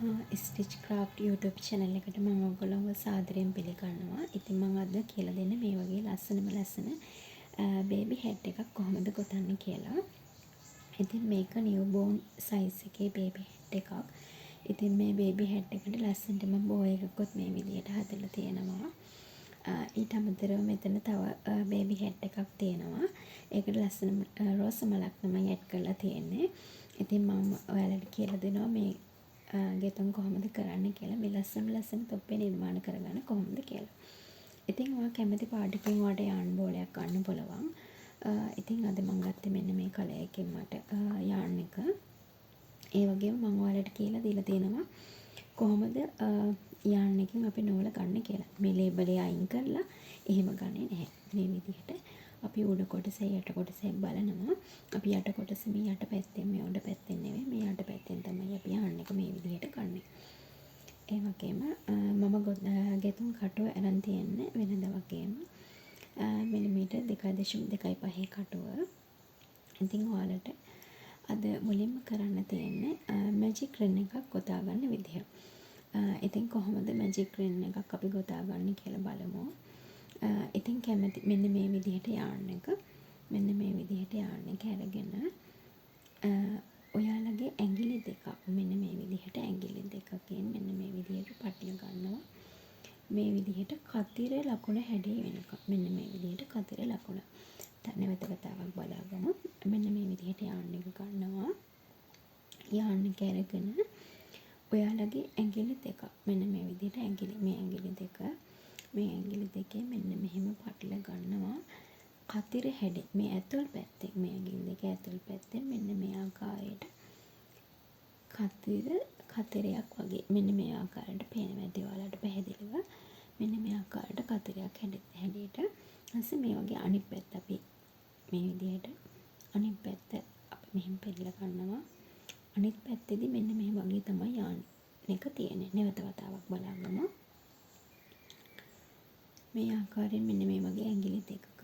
Stitch craft YouTube channel එකට මම ඔයගොල්ලන්ව සාදරයෙන් පිළිගන්නවා. ඉතින් මම අද කියලා දෙන්නේ මේ වගේ ලස්සන බේබි හෙඩ් එකක් කොහොමද ගොතන්නේ කියලා. ඉතින් මේක නිව්බෝර්න් size එකේ බේබි හෙඩ් එකක්. ඉතින් මේ බේබි හෙඩ් එකට ලස්සනටම බෝ එකකුත් මේ විදිහට හදලා තියෙනවා. ඊට අමතරව මෙතන තව බේබි හෙඩ් එකක් තියෙනවා. ඒකට ලස්සන රෝස මලක් තමයි ඇඩ් කරලා තියෙන්නේ. ඉතින් මම ඔයාලට කියලා දෙනවා මේ ගෙතුම් කොහොමද කරන්න කියලා, මේ ලස්සන තොප්පි නිර්මාණ කරගන්න කොහොමද කියලා. ඉතින් ඔයා කැමති පාටකින් ඔයාට යාන් බෝලයක් ගන්න පුළුවන්. ඉතින් අද මම ගත්තේ මෙන්න මේ කලර් එකෙන් මට යාන් එක. ඒ වගේම මම ඔයාලට කියලා දීලා තියෙනවා කොහොමද යාන් එකෙන් අපි නූල ගන්න කියලා. මේ ලේබලේ අයින් කරලා එහෙම ගන්නේ නැහැ. මේ විදිහට අපි උඩ කොටසේ යට කොටසේ බලනවා. අපි යට කොටස මේ යට පැත්තෙන්, මේ උඩ පැත්තෙන් නෙවෙයි, මේ යට පැත්තෙන් තමයි අපි යාන් එක මේ විදිහට ගන්නෙ. ඒ වගේම මම ගෙතුම් කටුව අරන් තියන්නේ වෙනද වගේම මිලිමීටර් 2.25 කටුව. ඉතින් ඔයාලට අද මුලින්ම කරන්න තියෙන්නේ මැජික් රින් එකක් ගොතා ගන්න විදිහ. ඉතින් කොහොමද මැජික් රින් එකක් අපි ගොතා ගන්න කියලා බලමු. ඉතින් කැමති මෙන්න මේ විදිහට යාන් එක, මෙන්න මේ විදිහට යාන් එක අරගෙන ඔයාලගේ ඇඟිලි දෙකක් මෙන්න මේ විදිහට ඇඟිලි දෙකකින් මෙන්න මේ විදිහට පටල ගන්නවා. මේ විදිහට කතිර ලකුණ හැඩේ වෙනකම් මෙන්න මේ විදිහට කතිර ලකුණ. නැවත වතාවක් බලාගමු. මෙන්න මේ විදිහට යාන් එක ගන්නවා. යාන් එක අරගෙන ඔයාලගේ ඇඟිලි දෙක මෙන්න මේ විදිහට මේ ඇඟිලි දෙක, මේ ඇඟිලි දෙකේ මෙන්න මෙහෙම පටල ගන්නවා. කතිර හැඩේ මේ ඇතුල් පැත්තේ, මේ ඇඟිලි දෙක ඇතුල් පැත්තේ මෙන්න මේ ආකාරයට කතිරයක් වගේ මෙන්න මේ ආකාරයට පේනවා. ඇති ඔයාලට පැහැදිලිව මෙන්න මේ ආකාරයට කතිරයක් හැඩයට. ඊපස්සේ මේ වගේ අනිත් පැත්ත අපි මේ විදිහට අනිත් පැත්ත අපි මෙහෙම පෙරලා ගන්නවා. අනිත් පැත්තේදී මෙන්න මේ වගේ තමයි යාන් එක තියෙන්නේ. නැවත වතාවක් බලගමු. මේ ආකාරයෙන් මෙන්න මේ වගේ ඇඟිලි දෙකක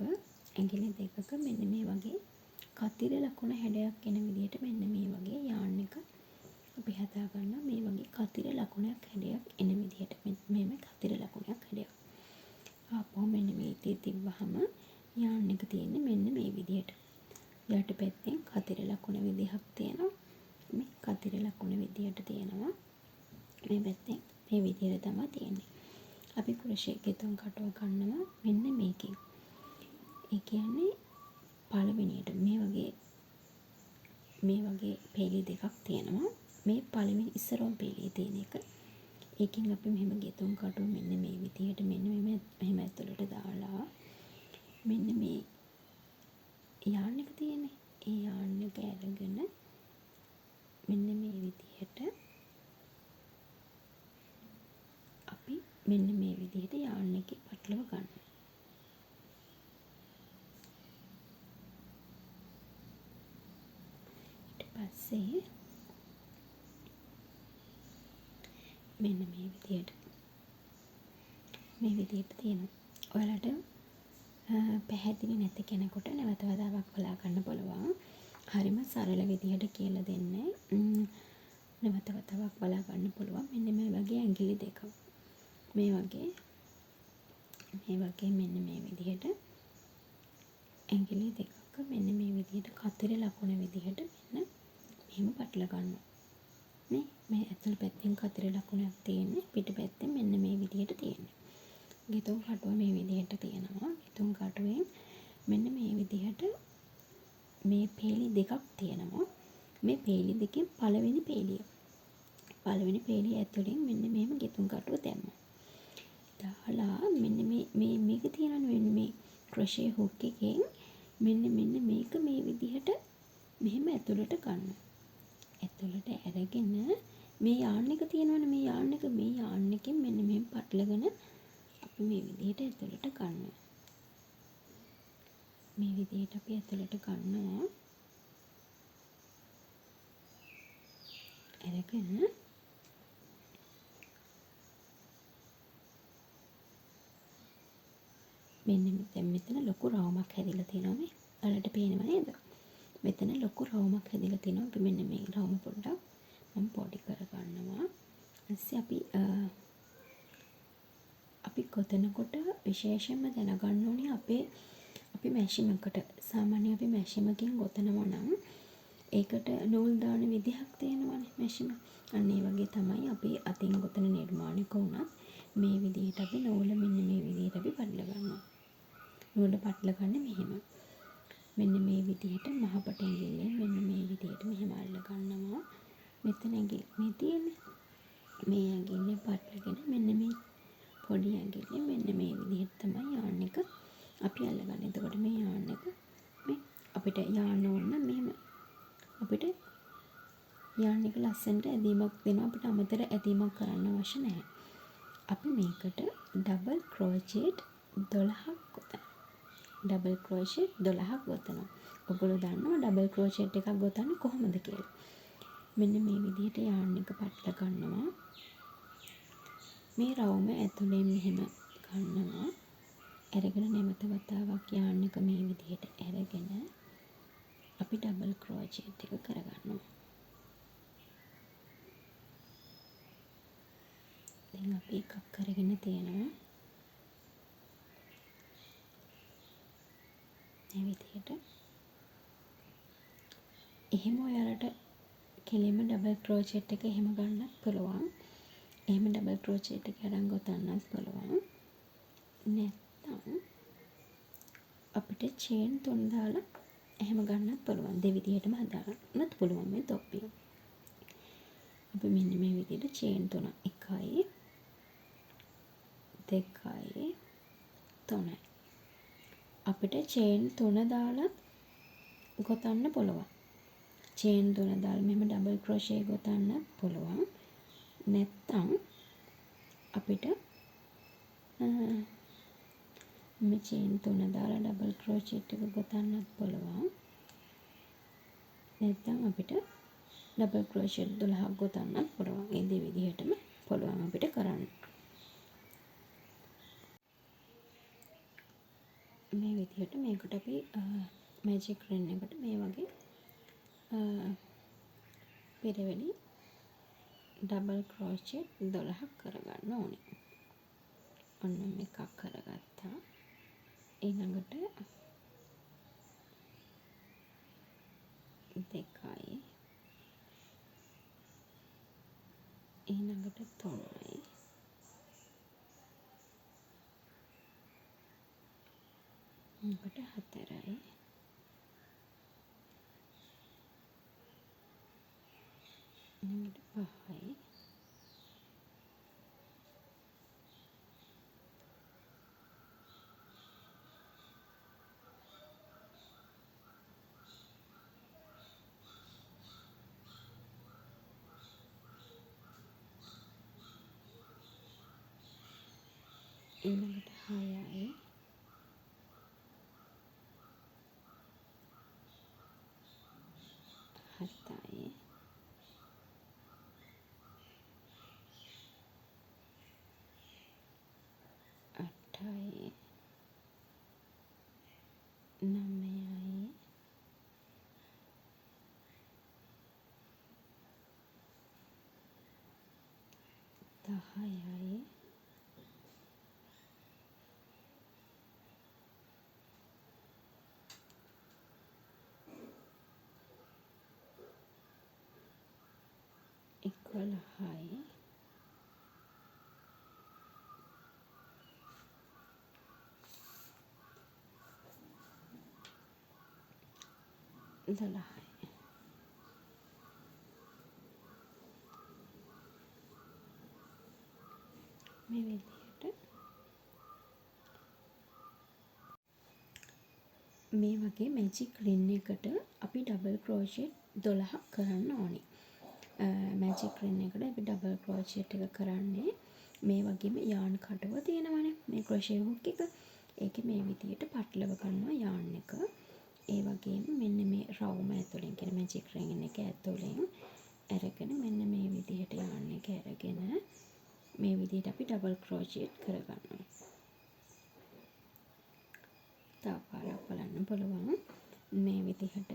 මෙන්න මේ වගේ කතිර ලකුණ හැඩයක් එන විදිහට මෙන්න මේ වගේ යාන් එක අපි හදා ගන්නවා. මේ වගේ කතිර ලකුණක් හැඩයක් එන විදිහට මෙන්න කතිර ලකුණක් හැඩයක්. ආපහු මෙන්න මේ තිබ්බහම යාන් එක තියෙන්නේ මෙන්න මේ විදිහට. යට පැත්තෙන් කතිර ලකුණ විදිහක් තියෙනවා. මේ කතිර ලකුණ විදිහට තියෙනවා. මේ පැත්තෙන් මේ විදිහට තමයි තියෙන්නේ. අපි ක්‍රොෂේ ගෙතුම් කටුව ගන්නවා මෙන්න මේකෙන්. ඒ කියන්නේ පළවෙනියට මේ වගේ පේලි දෙකක් තියෙනවා. මේ පළවෙනි ඉස්සරම පේලිය තියෙන එක. ඒකෙන් අපි මෙහෙම ගෙතුම් කටුව මෙන්න මේ විදිහට මෙන්න මෙහෙම ඇතුළට දාලා මෙන්න මේ යාන් එක තියෙන්නේ. ඒ යාන් එක අරගෙන මෙන්න මේ විදිහට අපි මෙන්න මේ විදිහට යාන් එකේ පටලව ගන්නවා. ඊට පස්සේ මෙන්න මේ විදිහට තියෙනවා. ඔයාලට පැහැදිලි නැති කෙනෙකුට නැවත වතාවක් බලා ගන්න පුළුවන්. හරිම සරල විදිහට කියලා දෙන්නේ. නැවත වතාවක් බලා ගන්න පුළුවන්. මෙන්න මේ වගේ ඇඟිලි දෙකක්. මේ වගේ මෙන්න මේ විදිහට ඇඟිලි දෙකක් මෙන්න මේ විදිහට කතර ලකුණ විදිහට මෙන්න මෙහෙම පටල ගන්නවා. මේ ඇතුල් පැත්තෙන් කතර ලකුණක් තියෙන්නේ, පිට පැත්තෙන් මෙන්න මේ විදිහට තියෙන්නේ. ගෙතුම් කටුව මේ විදිහට තියෙනවා. ගෙතුම් කටුවෙන් මෙන්න මේ විදිහට මේ පේලි දෙකක් තියෙනවා. මේ පේලි දෙකෙන් පළවෙනි පේලිය ඇතුලෙන් මෙන්න මෙහෙම ගෙතුම් කටුව දැම්මා. දාලා මෙන්න මේක තියෙනවනේ මෙන්න මේ ක්‍රොෂේ හුක් එකෙන් මෙන්න මේක මේ විදිහට මෙහෙම ඇතුළට ගන්නවා. ඇතුළට අරගෙන මේ යාන් එක තියෙනවනේ, මේ යාන් එකෙන් මෙන්න මෙහෙම පටලගෙන අපි මේ විදිහට ඇතුළට ගන්නවා. මේ විදිහට අපි ඇතුළට ගන්නවා. අරගෙන මෙතන ලොකු රවුමක් හැදිලා තියෙනවා නේ. ඔයාලට පේනව නේද? මෙතන ලොකු රවුමක් හැදිලා තියෙනවා. අපි මෙන්න මේ රවුම පොඩ්ඩක් මම පොඩි කර ගන්නවා. අපි ගොතනකොට විශේෂයෙන්ම දැනගන්න ඕනේ අපි මැෂින් එකට සාමාන්‍යයෙන් අපි මැෂින් එකකින් ගොතනවා නම් ඒකට නූල් දාන විදිහක් තියෙනවානේ මැෂින්. අන්න ඒ වගේ තමයි අපි අතින් ගොතන නිර්මාණයක වුණත් මේ විදිහට අපි නූල මෙන්න මේ විදිහට අපි පටල ගන්නවා. නූල පටල ගන්න මෙහෙම. මෙන්න මේ විදිහට මහපට ඇඟිල්ලෙන් මෙන්න මේ විදිහට මෙහෙම අල්ල ගන්නවා. මෙතන ඇඟිල්ල මේ තියෙන්නේ. මේ ඇඟිල්ලෙන් පටලගෙන මෙන්න මේ පොඩි ඇඟිල්ලෙන් මෙන්න මේ විදිහට තමයි යාන් එක අපි අල්ලගන්නේ. එතකොට මේ යාන් එක මේ අපිට යාන් ඕන නම් මෙහෙම අපිට යාන් එක ලස්සනට ඇදීමක් දෙනවා. අපිට අමතර ඇදීමක් කරන්න අවශ්‍ය නැහැ. අපි මේකට ඩබල් ක්‍රෝෂේට් 12ක් ගොතනවා. ඩබල් ක්‍රෝෂේට් 12ක් ගොතනවා. ඔයගොල්ලෝ දන්නවා ඩබල් ක්‍රෝෂේට් එකක් ගොතන්නේ කොහොමද කියලා. මෙන්න මේ විදිහට යාන් එක පටල ගන්නවා. මේ රවුම ඇතුලෙන් මෙහෙම ගන්නවා. අරගෙන නැවත වතාවක් යාන් එක මේ විදිහට අරගෙන අපි ඩබල් ක්‍රෝෂේට් එක කරගන්නවා. දැන් අපි එකක් කරගෙන තියෙනවා. මේ විදිහට. එහෙම ඔයාලට කෙලින්ම ඩබල් ක්‍රෝෂේට් එක එහෙම ගන්නත් පුළුවන්. එහෙම ඩබල් ක්‍රෝෂේට් එක අරන් ගොතන්නත් පුළුවන්. නැත්නම් අපිට චේන් 3 දාලා එහෙම ගන්නත් පුළුවන්. දෙවිදිහටම හදාගන්නත් පුළුවන් මේ තොප්පිය. අපි මෙන්න මේ විදිහට චේන් 3 1යි 2යි 3යි. අපිට චේන් 3 දාලා ගොතන්න පුළුවන්. චේන් 3 දාලා මෙහෙම ඩබල් ක්‍රෝෂේ ගොතන්න පුළුවන්. නැත්නම් අපිට මේ චේන් 3 දාලා ඩබල් ක්‍රෝෂේට් එක ගොතන්නත් පුළුවන්. නැත්නම් අපිට ඩබල් ක්‍රෝෂේට් 12ක් ගොතන්නත් පුළුවන්. මේ දෙවිදිහටම පුළුවන් අපිට කරන්න. මේ විදිහට මේකට අපි මැජික් රින් එකට මේ වගේ පිරවෙලි ඩබල් ක්‍රෝෂේට් 12ක් කරගන්න ඕනේ. ඔන්න මේකක් කරගත්තා. ඊළඟට 2යි ඊළඟට 3යි ඊළඟට 4යි ඊළඟට 5යි ඊළඟට 6යි 7යි 8යි 9යි 10යි 11යි 12යි. මේ විදිහට මේ වගේ මැජික් රින් එකට අපි ඩබල් ක්‍රෝෂේට් 12ක් කරන්න ඕනේ. මැජික් රින් එකට අපි ඩබල් ක්‍රෝෂේට් එක කරන්නේ මේ වගේම යාන් කටුව තියෙනවනේ. මේ ක්‍රොෂේ හුක් එක. ඒකේ මේ විදිහට පටලව ගන්නවා යාන් එක. ඒ වගේම මෙන්න මේ රවුම ඇතුලෙන් කියන මැජික් රින් එක ඇතුලෙන් අරගෙන මෙන්න මේ විදිහට යාන් එක අරගෙන මේ විදිහට අපි ඩබල් ක්‍රෝෂේට් කරගන්නවා. තව පාරක් බලන්න පුළුවන්. මේ විදිහට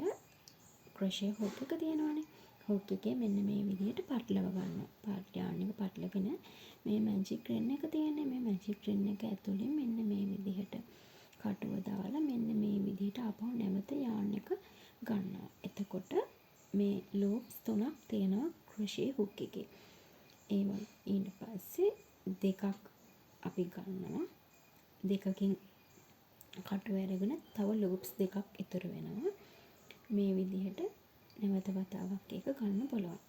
ක්‍රොෂේ හුක් එක තියෙනවනේ. හුක් එකේ මෙන්න මේ විදිහට පටලව ගන්නවා. යාන් එක පටලගෙන මැජික් රින් එක තියෙන්නේ. මේ මැජික් රින් එක ඇතුලේ මෙන්න මේ විදිහට කටුව දාලා මෙන්න මේ විදිහට ආපහු නැවත යාන් එක ගන්නවා. එතකොට මේ ලූප්ස් 3ක් තියෙනවා ක්‍රොෂේ හුක් එකේ. ඊට පස්සේ දෙකක් අපි ගන්නවා. දෙකකින් කටුව අරගෙන තව ලූප්ස් දෙකක් ඉතුරු වෙනවා. මේ විදිහට නැවත වතාවක් ඒක ගන්න පුළුවන්.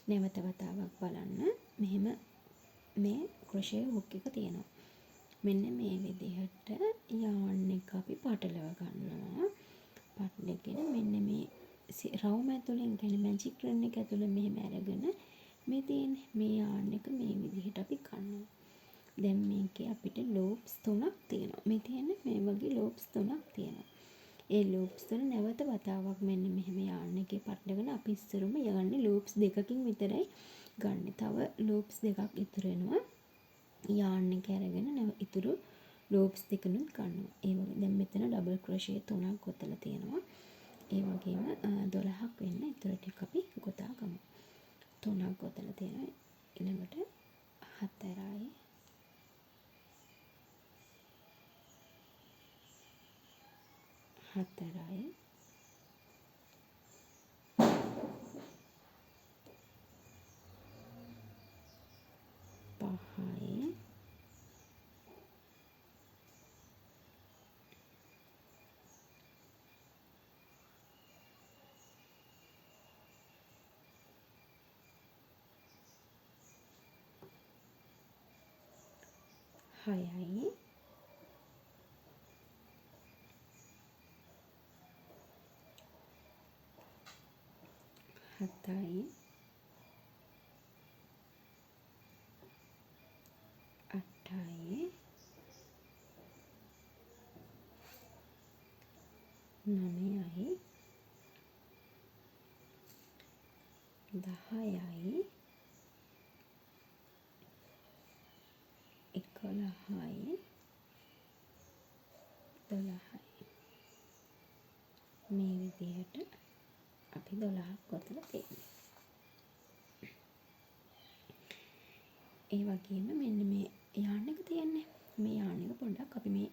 නැවත වතාවක් බලන්න මෙහෙම මේ ක්‍රොෂේ හුක් එක තියෙනවා. මෙන්න මේ විදිහට යාන් එක අපි පටලව ගන්නවා. පටලගෙන මෙන්න මේ රවුම ඇතුලෙන් කියන්නේ මැජික් රින් එක ඇතුලේ මෙහෙම අරගෙන මේ තියෙන මේ යාන් එක මේ විදිහට අපි ගන්නවා. දැන් මේකේ අපිට ලූප්ස් 3ක් තියෙනවා. මේ තියෙන්නේ මේ වගේ ලූප්ස් 3ක් තියෙනවා. ඒ ලූප්ස් තුන නැවත වතාවක් මෙන්න මෙහෙම යාන් එකේ පටලගෙන අපි ඉස්සරම යන්නේ ලූප්ස් දෙකකින් විතරයි ගන්න. තව ලූප්ස් දෙකක් ඉතුරු වෙනවා. යාන් එක අරගෙන ඉතුරු ලූප්ස් දෙකනුත් ගන්නවා. ඒ වගේ දැන් මෙතන ඩබල් ක්‍රොෂේ 3ක් ගොතලා තියෙනවා. ඒ වගේම 12ක් වෙන්න ඉතුරු ටික අපි ගොතා ගමු. 3ක් ගොතලා තියෙනවා. ඊළඟට 4යි 4යි 5යි 6යි 7යි 8යි 9යි 10යි 11යි 12යි මේ විදිහට අපි 12ක් ගොතලා තියෙනවා. ඒ වගේම මෙන්න මේ යාන් එක තියෙන්නේ. මේ යාන් එක පොඩ්ඩක් අපි මේ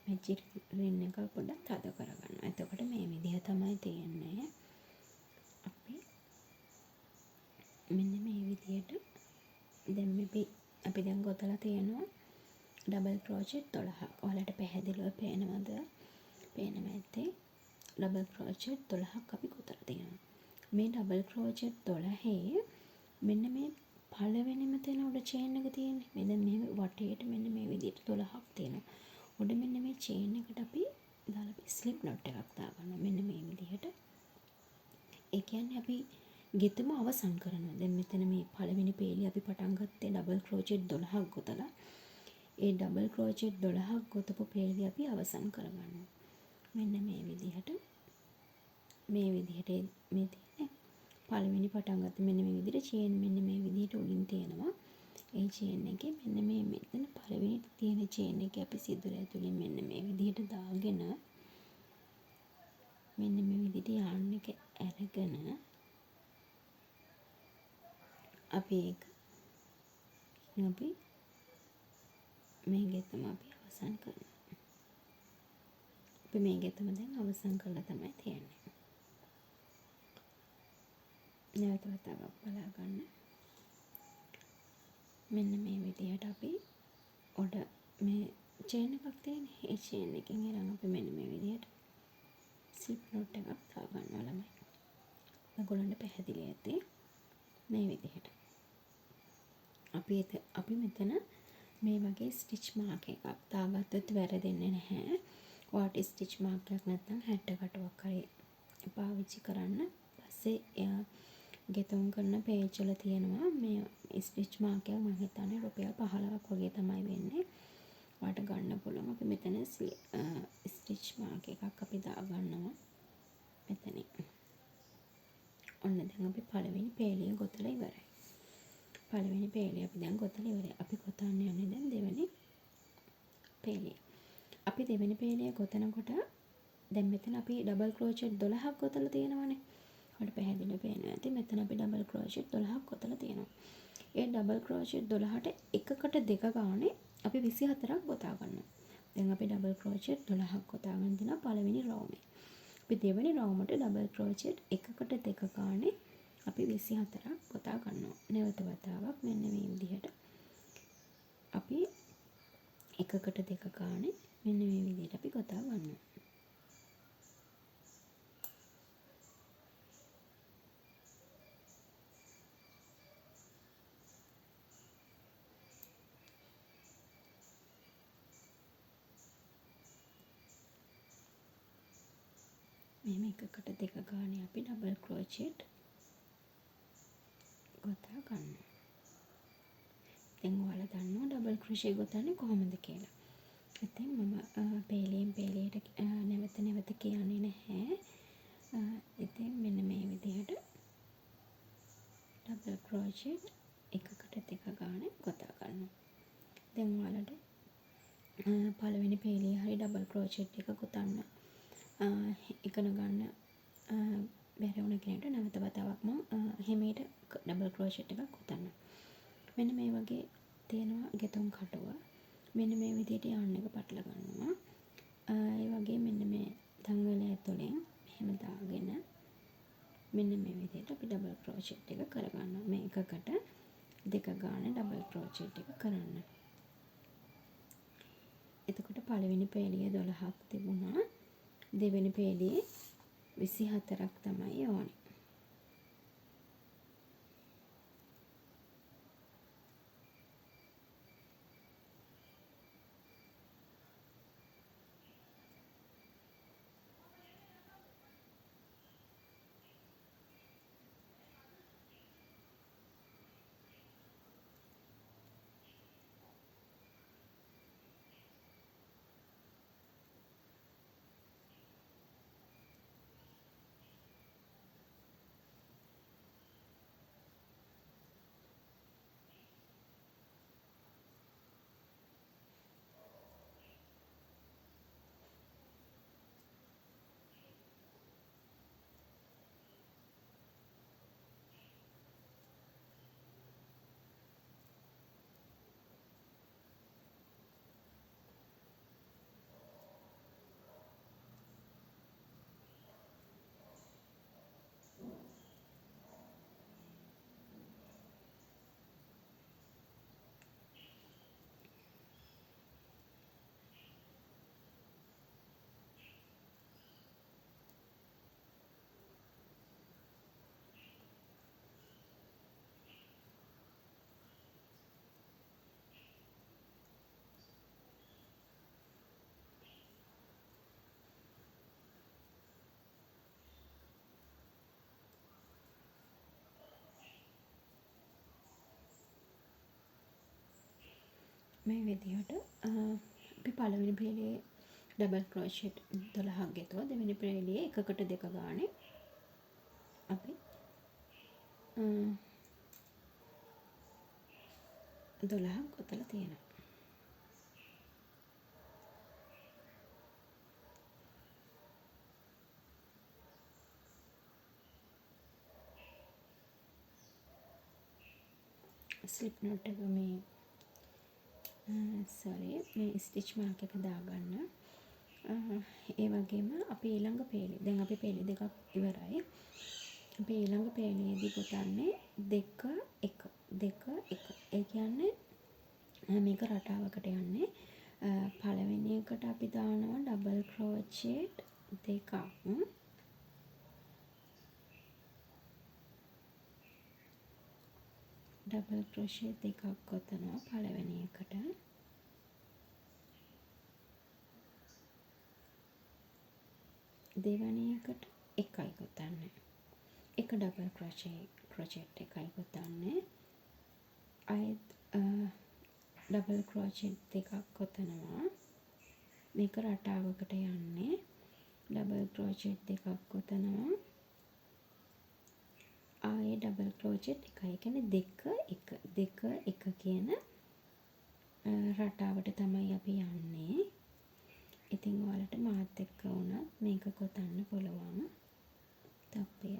මැජික් රින් එක පොඩ්ඩක් තද කරගන්නවා. එතකොට මේ විදිහ තමයි තියෙන්නේ. මෙන්න මේ විදිහට දැන් අපි දැන් ගොතලා තියෙනවා ඩබල් ක්‍රෝචට් 12ක්. ඔයාලට පැහැදිලිව පේනවද? පේනවා ඇත්තේ. ඩබල් ක්‍රෝචට් 12ක් අපි ගොතලා තියෙනවා. මේ ඩබල් ක්‍රෝචට් 12 මෙන්න මේ පළවෙනිම තැන උඩ චේන් එක තියෙන්නේ. මේ දැන් මේ වටේට මෙන්න මේ විදිහට 12ක් තියෙනවා. උඩ මෙන්න මේ චේන් එකට අපි දාලා ස්ලිප් knot එකක් දාගන්නවා. මෙන්න මේ විදිහට. ඒ කියන්නේ අපි ගෙතම අවසන් කරනවා. දැන් මෙතන මේ පළවෙනි පේලිය අපි පටන් ගත්තේ ඩබල් ක්‍රෝචට් 12ක් ගොතලා. ඒ ඩබල් ක්‍රෝචට් 12ක් ගොතපු පේලිය අපි අවසන් කරගන්නවා. මෙන්න මේ විදිහට මේ තියෙන්නේ පළවෙනි පටන් ගත්ත මෙන්න මේ විදිහට චේන් මෙන්න මේ විදිහට උඩින් තියෙනවා. ඒ චේන් එකේ මෙන්න මේ මෙතන පළවෙනි තියෙන චේන් එකේ අපි සිදුර ඇතුලේ මෙන්න මේ විදිහට දාගෙන මෙන්න මේ විදිහට යාන් එක අරගෙන අපි මේ ගෙතම අපි අවසන් කරනවා. අපි මේ ගෙතම දැන් අවසන් කරලා තමයි තියන්නේ. නැවත වතාවක් බලා ගන්න. මෙන්න මේ විදිහට අපි උඩ මේ චේන් එකක් තියෙන්නේ. ඒ චේන් එකෙන් ඊළඟ අපි මෙන්න මේ විදිහට ස්ලිප් knot එකක් දා ගන්නවා ළමයි. ඔයගොල්ලන්ට පැහැදිලි ඇති මේ විදිහට. අපි මෙතන මේ වගේ ස්ටිච් මාක් එකක් දාගත්තොත් වැරදෙන්නේ නැහැ. ඔයාට ස්ටිච් මාක් එකක් නැත්නම් හැට් කටුවක් හරි පාවිච්චි කරන්න. පස්සේ ගෙතුම් කරන පේජ් වල තියෙනවා මේ ස්ටිච් මාක් එක මම හිතන්නේ රුපියල් 15ක් වගේ තමයි වෙන්නේ. ඔයාට ගන්න පුළුවන්. අපි මෙතන ස්ටිච් මාක් එකක් අපි දා ගන්නවා. මෙතනින්. ඔන්න දැන් අපි පළවෙනි පේලිය ගොතලා ඉවරයි. පළවෙනි පේලිය අපි දැන් ගොතලා ඉවරයි. අපි ගොතන්න යන්නේ දැන් දෙවෙනි පේලිය. අපි දෙවෙනි පේලිය ගොතනකොට දැන් මෙතන අපි ඩබල් ක්‍රෝචට් 12ක් ගොතලා තියෙනවානේ. ඔයාලට පැහැදිලිව පේනවා ඇති. මෙතන අපි ඩබල් ක්‍රෝචට් 12ක් ගොතලා තියෙනවා. ඒ ඩබල් ක්‍රෝෂෙට් 12ට එකකට දෙක ගානේ අපි 24ක් ගොතා ගන්නවා. දැන් අපි ඩබල් ක්‍රෝෂෙට් 12ක් ගොතා ගන්න දෙනවා පළවෙනි රවුමේ. අපි දෙවෙනි රවුමට ඩබල් ක්‍රෝෂෙට් එකකට දෙක ගානේ අපි 24ක් ගොතා ගන්නවා. නැවත වතාවක් මෙන්න මේ විදිහට අපි එකකට දෙක ගානේ මෙන්න මේ විදිහට අපි ගොතා ගන්නවා. මෙහෙම එකකට දෙක ගානේ අපි ඩබල් ක්‍රෝෂෙට් ගොතා ගන්නවා. දැන් ඔයාලා දන්නවා ඩබල් ක්‍රෝෂෙට් ගොතන්නේ කොහොමද කියලා. ඉතින් මම පේලියෙන් පේලියට නැවත නැවත කියන්නේ නැහැ. ඉතින් මෙන්න මේ විදිහට ඩබල් ක්‍රෝෂෙට් එකකට දෙක ගානේ ගොතා ගන්නවා. දැන් ඔයාලට පළවෙනි පේලියේ හරි ඩබල් ක්‍රෝෂෙට් එක ගොතන්න ඉගෙන ගන්න බැරි වුණ කෙනෙක්ට නැවත වතාවක් මම හිමීට ඩබල් ක්‍රෝෂෙට් එකක් ගොතන්න. මෙන්න මේ වගේ තියෙනවා ගෙතුම් කටුව. මෙන්න මේ විදිහට yarn එක පටල ගන්නවා. ඒ වගේ මෙන්න මේ තංගලය ඇතුලෙන් මෙහෙම දාගෙන මෙන්න මේ විදිහට අපි ඩබල් ක්‍රෝෂෙට් එක කරගන්නවා. මේ එකකට දෙක ගානේ ඩබල් ක්‍රෝෂෙට් එක කරන්න. එතකොට පළවෙනි පේලියේ 12ක් තිබුණා. දෙවෙනි පේලියේ 24ක් තමයි ඕනේ. මේ විදිහට අපි පළවෙනි පේලියේ ඩබල් ක්‍රෝෂෙට් 12ක් ගෙතුවා. දෙවෙනි පේලියේ එකකට දෙක ගානේ අපි 12ක් ගොතලා තියෙනවා. ස්ලිප් නෝට් එක මේ මේ ස්ටිච් මාර්ක් එක දාගන්න. ඒ වගේම අපි ඊළඟ පේලිය. දැන් අපි පේලි දෙකක් ඉවරයි. අපි ඊළඟ පේලියේදී ගොතන්නේ 2 1 2 1. ඒ කියන්නේ මේක රටාවකට යන්නේ. පළවෙනි එකට අපි දානවා ඩබල් ක්‍රෝෂෙට් දෙකක්. ඩබල් ක්‍රෝෂෙට් දෙකක් ගොතනවා පළවෙනි එකට. දෙවෙනි එකට එකයි ගොතන්නේ. එක ඩබල් ක්‍රෝෂෙට් එකයි ගොතන්නේ. ආයෙත් ඩබල් ක්‍රෝෂෙට් දෙකක් ගොතනවා. මේක රටාවකට යන්නේ. ඩබල් ක්‍රෝෂෙට් දෙකක් ගොතනවා. ආයේ ඩබල් ක්‍රෝෂෙට් එකයි. ඒ කියන්නේ 2 1 කියන රටාවට තමයි අපි යන්නේ. ඉතින් ඔයාලට මාත් එක්ක වුණත් මේක ගොතන්න පුළුවන්. තප්පය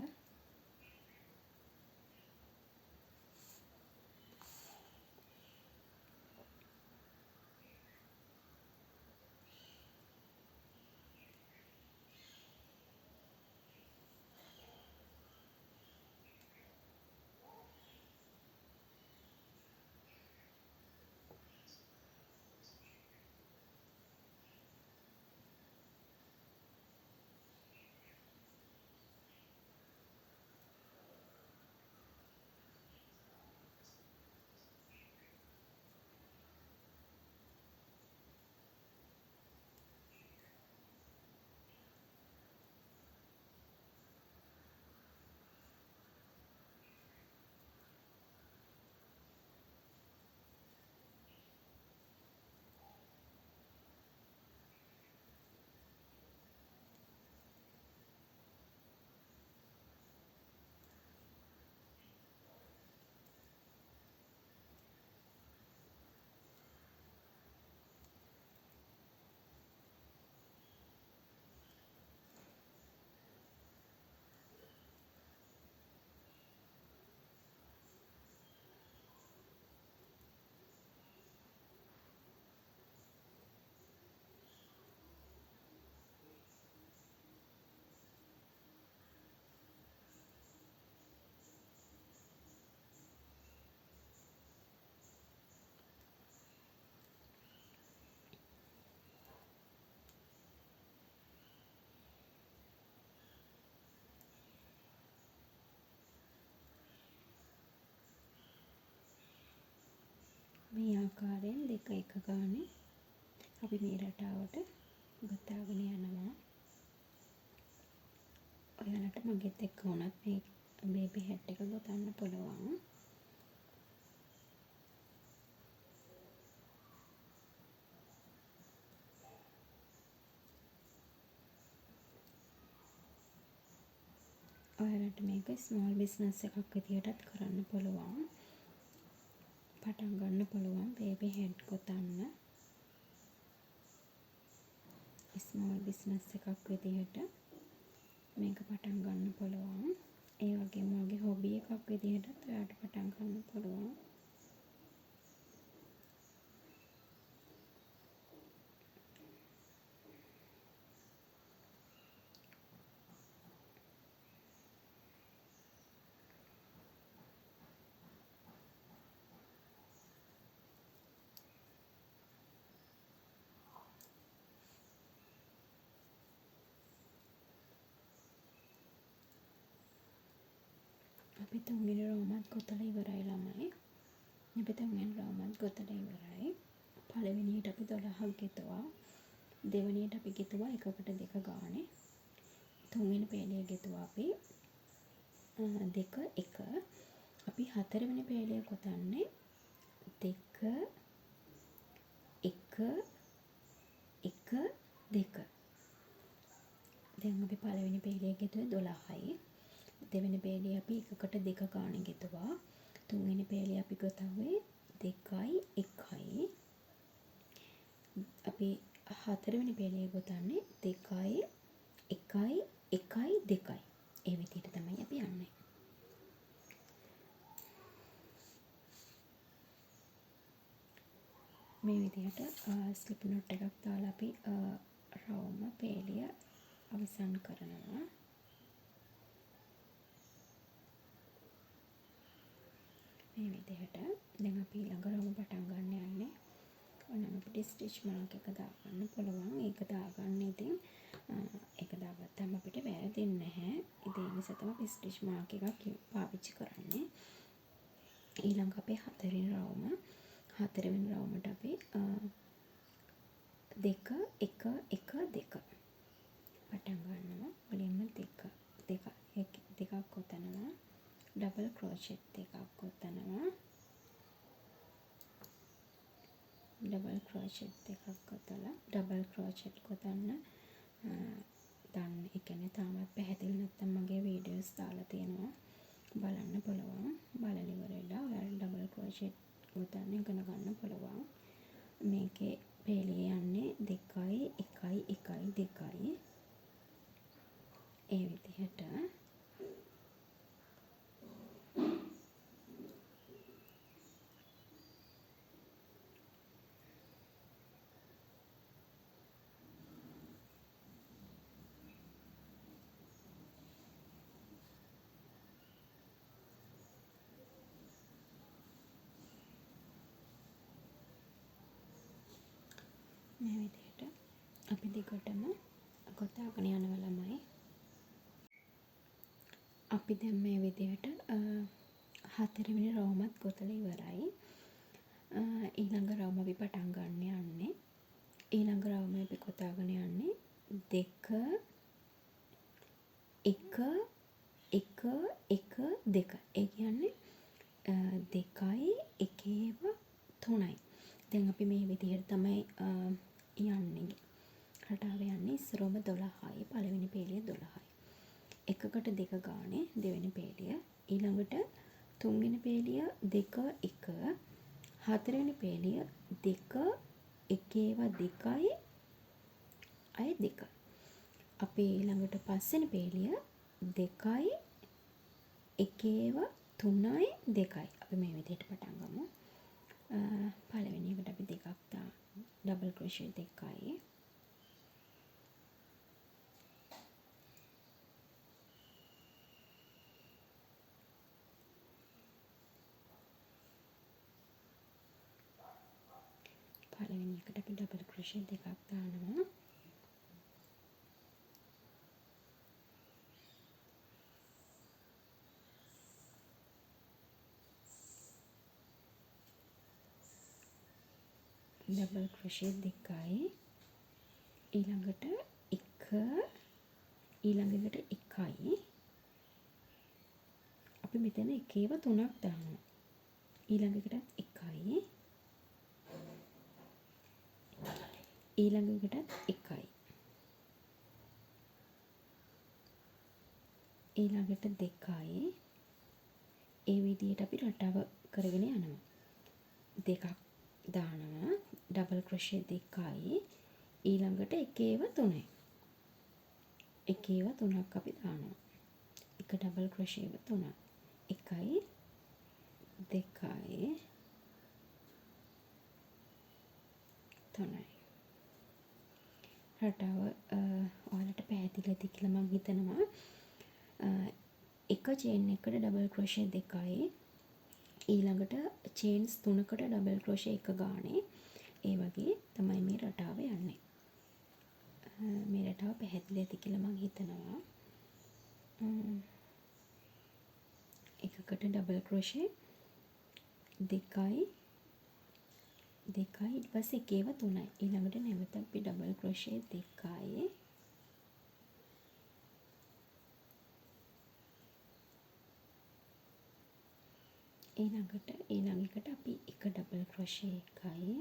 මේ ආකාරයෙන් දෙක එක ගානේ අපි මේ රටාවට ගොතාගෙන යනවා. ඔයාලට මගෙත් එක්ක වුණත් මේ බේබි හැට් එක ගොතන්න පුළුවන්. ඔයාලට මේක ස්මෝල් බිස්නස් එකක් විදියටත් කරන්න පුළුවන්. පටන් ගන්න පුළුවන් බේබි හෙඩ් ගොතන්න. ස්මෝල් බිස්නස් එකක් විදියට මේක පටන් ගන්න පුළුවන්. ඒ වගේම වගේ හොබි එකක් විදියටත් ඔයාලට පටන් ගන්න පුළුවන්. අපි තුන්වෙනි රෝමත් ගොතලා ඉවරයි ළමයි. අපි තුන්වෙනි රෝමත් ගොතලා ඉවරයි. පළවෙනියට අපි 12ක් ගෙතුවා. දෙවෙනියට අපි ගෙතුවා එකකට දෙක ගානේ. තුන්වෙනි පේළිය ගෙතුවා අපි 2 1. අපි හතරවෙනි පේළිය ගොතන්නේ 2 1 1 2. දැන් අපි පළවෙනි පේළිය ගෙතුවේ 12යි. දෙවෙනි පේළිය අපි එකකට දෙක ගානේ ගෙතුවා. තුන්වෙනි පේළිය අපි ගොතන්නේ 2යි 1යි. අපි හතරවෙනි පේළිය ගොතන්නේ 2යි 1යි 1යි 2යි. ඒ විදිහට තමයි අපි යන්නේ. මේ විදිහට ස්ලිප් නොට් එකක් දාලා අපි රවුම පේළිය අවසන් කරනවා. මේ විදිහට දැන් අපි ඊළඟ රවුම පටන් ගන්න යන්නේ. ඔන්න අපිට ස්ටිච් මාක් එක දාගන්න පුළුවන්. ඒක දාගන්න ඉතින් ඒක දාගත්තාම අපිට වැරදෙන්නේ නැහැ. ඒ නිසා තමයි අපි ස්ටිච් මාක් එකක් පාවිච්චි කරන්නේ. ඊළඟ අපේ හතරවෙනි රවුම. හතරවෙනි රවුමට අපි 2 1 1 2 පටන් ගන්නවා. මුලින්ම 2 දෙකක් ගොතනවා. ඩබල් ක්‍රෝෂෙට් දෙකක් ගොතනවා. ඩබල් ක්‍රෝෂෙට් දෙකක් ගොතලා ඩබල් ක්‍රෝෂෙට් ගොතන්න දන්න. ඒ කියන්නේ තාමත් පැහැදිලි නැත්නම් මගේ වීඩියෝස් දාලා තියෙනවා. බලන්න පුළුවන්. බලලා ඉවරලා ඔයාලා ඩබල් ක්‍රෝෂෙට් ගොතන්න ඉගෙන ගන්න පුළුවන්. මේකේ පේළිය යන්නේ 2යි 1යි 1යි 2යි. ඒ විදිහට මේ විදිහට අපි දිගටම ගොතාගෙන යනවා ළමයි. අපි දැන් මේ විදිහට හතරවෙනි රවුමත් ගොතලා ඉවරයි. ඊළඟ රවුම අපි පටන් ගන්න යන්නේ. ඊළඟ රවුම අපි ගොතාගෙන යන්නේ 2 1 1 1 2. ඒ කියන්නේ 2යි 1ව 3යි. දැන් අපි මේ විදිහට තමයි යන්නේ. රටාව යන්නේ ඉස්සරහම 12යි. පළවෙනි පේළිය 12යි. එකකට දෙක ගානේ දෙවෙනි පේළිය. ඊළඟට තුන්වෙනි පේළිය 2 1. හතරවෙනි පේළිය 2 1ව 2යි අය 2. අපි ඊළඟට පස්වෙනි පේළිය 2යි 1ව 3යි 2යි. අපි මේ විදිහට පටන් ගමු. පළවෙනි එකට අපි දෙකක් ඩබල් ක්‍රෝෂෙට් 2යි. පළවෙනි එකට අපි ඩබල් ක්‍රෝෂෙට් දෙකක් දානවා. ඩබල් ක්‍රොෂේ 2යි ඊළඟට 1 ඊළඟට 1යි අපි මෙතන එකේව 3ක් දානවා ඊළඟට 1යි ඊළඟට 1යි ඊළඟට 2යි ඒ විදිහට අපි රටාව කරගෙන යනවා දෙකක් දානවා ඩබල් ක්‍රොෂේ 2යි ඊළඟට එකේව 3යි එකේව 3ක් අපි දානවා එක ඩබල් ක්‍රොෂේව 3ක් 1යි 2යි 3යි රටාව ඔයාලට පැහැදිලි ඇති කියලා මම හිතනවා එක චේන් එකකට ඩබල් ක්‍රොෂේ 2යි ඊළඟට චේන්ස් 3කට ඩබල් ක්‍රොෂේ 1 ගානේ ඒ වගේ තමයි මේ රටාව යන්නේ මේ රටාව පැහැදිලි ඇති කියලා මම හිතනවා එකකට ඩබල් ක්‍රොෂේ 2යි ඊට පස්සේ එකේව 3යි ඊළඟට නැවත අපි ඩබල් ක්‍රොෂේ 2යි ඊළඟට අපි එක ඩබල් ක්‍රොෂේ 1යි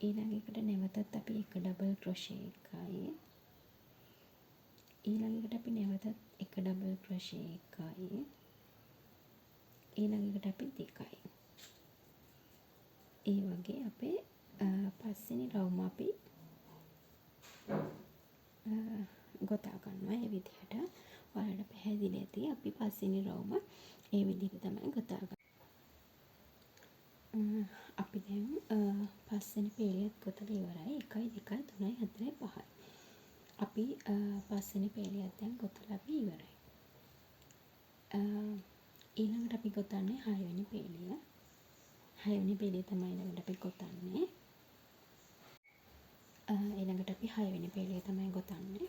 ඊළඟට නැවතත් අපි එක ඩබල් ක්‍රොෂේ 1යි ඊළඟට අපි නැවතත් එක ඩබල් ක්‍රොෂේ 1යි ඊළඟට අපි 2යි ඒ වගේ අපේ පස්වෙනි රවුම අපි ගොතා ගන්නවා ඒ විදිහට ඔයාලට පැහැදිලි ඇති අපි පස්වෙනි රවුම ඒ විදිහට තමයි ගොතා ගන්නේ අපි දැන් පස්වෙනි පේලියත් ගොතලා ඉවරයි 1යි 2යි 3යි 4යි 5යි අපි පස්වෙනි පේලියත් දැන් ගොතලා අපි ඉවරයි ඊළඟට අපි ගොතන්නේ 6 වෙනි පේලිය 6 වෙනි පේලිය තමයි ඊළඟට අපි ගොතන්නේ ඊළඟට අපි 6 වෙනි පේලිය තමයි ගොතන්නේ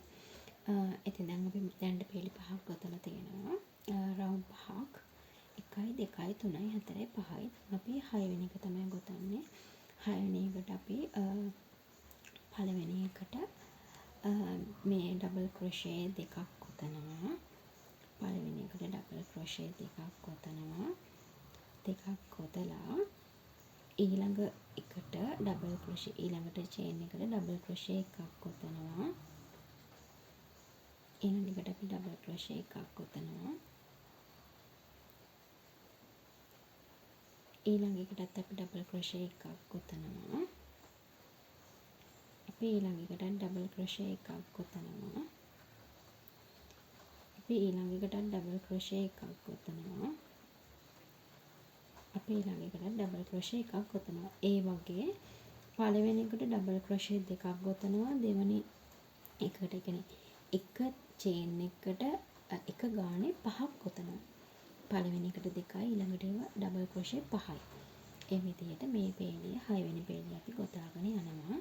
ඉතින් දැන් අපි දැන් පේලි 5ක් ගොතලා තියෙනවා රවුම් 5ක් 1යි 2යි 3යි 4යි 5යි අපි 6 වෙනි එක තමයි ගොතන්නේ 6 වෙනි එකට අපි පළවෙනි එකට මේ ඩබල් ක්‍රොෂේ 2ක් ගොතනවා පළවෙනි එකට ඩබල් ක්‍රොෂේ 2ක් ගොතනවා දෙකක් ගොතලා ඊළඟ එකට ඩබල් ක්‍රොෂේ ඊළඟට චේන් එකට ඩබල් ක්‍රොෂේ එකක් ගොතනවා ඊළඟට අපි ඩබල් ක්‍රොෂේ එකක් ගොතනවා ඊළඟ එකටත් අපි ඩබල් ක්‍රොෂේ එකක් ගොතනවා අපි ඊළඟ එකට ඩබල් ක්‍රොෂේ එකක් ගොතනවා අපි ඊළඟ එකට ඩබල් ක්‍රොෂේ එකක් ගොතනවා අපි ඊළඟ එකට ඩබල් ක්‍රොෂේ එකක් ගොතනවා ඒ වගේ පළවෙනි එකට ඩබල් ක්‍රොෂේ දෙකක් ගොතනවා දෙවෙනි එකට කියන්නේ එක චේන් එකට එක ගානේ 5ක් ගොතනවා පළවෙනි එකට 2යි ඊළඟට ඒවා ඩබල් ක්‍රොෂේ 5යි ඒ විදිහට මේ පේලිය 6 වෙනි පේලිය අපි ගොතාගෙන යනවා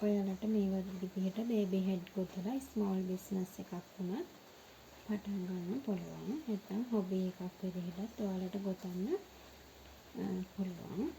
ඔයාලට මේ විදිහට බේබි හෙඩ් ගොතලා ස්මෝල් බිස්නස් එකක් වුණත් පටන් ගන්න පුළුවන්. නැත්නම් හොබි එකක් විදිහටත් ඔයාලට ගොතන්න පුළුවන්.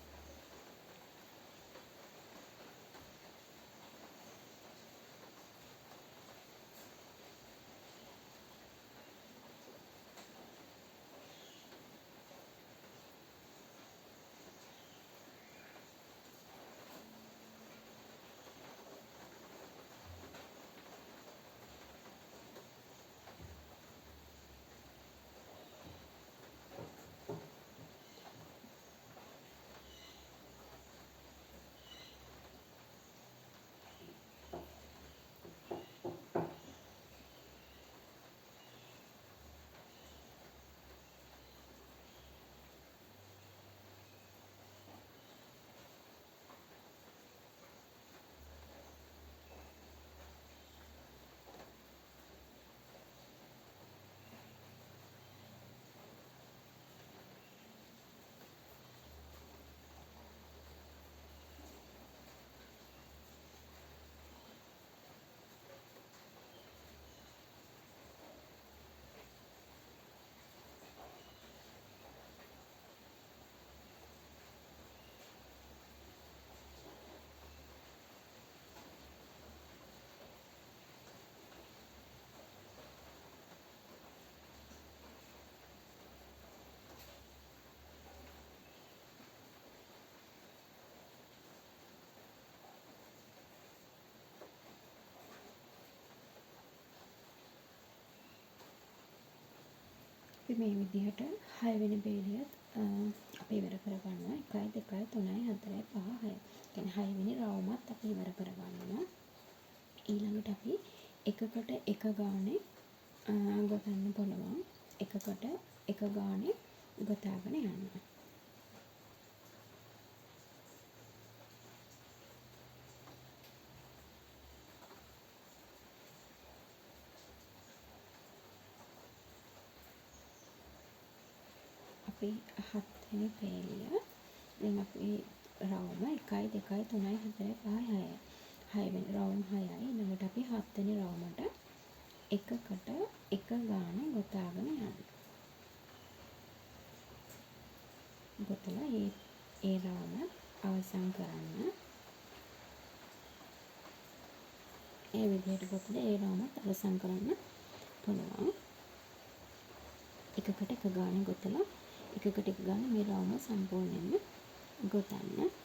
අපි මේ විදිහට 6 වෙනි බේඩියත් අපි ඉවර කරගන්නවා. 1 2 3 4 5 6. කියන්නේ 6 වෙනි රවුමත් අපි ඉවර කරගන්නවා. ඊළඟට අපි එකකට එක ගානේ ගොතන්න පුළුවන්. එකකට එක ගානේ ගොතාගෙන යනවා. අපි 7 වෙනි පේලිය දැන් අපි රවුම 1 2 3 4 5 6යි. 6 වෙනි රවුම් 6යි. ඊළඟට අපි 7 වෙනි රවුමට එකකට එක ගානේ ගොතාගෙන යනවා. ගොතලා ඒ රවුම අවසන් කරන්න. ඒ විදිහට ගොතලා ඒ රවුමත් අවසන් කරන්න පුළුවන්. එකකට එක ගානේ ගොතලා එකකට එක ගානේ මේ රවුම සම්පූර්ණයෙන්ම ගොතන්න.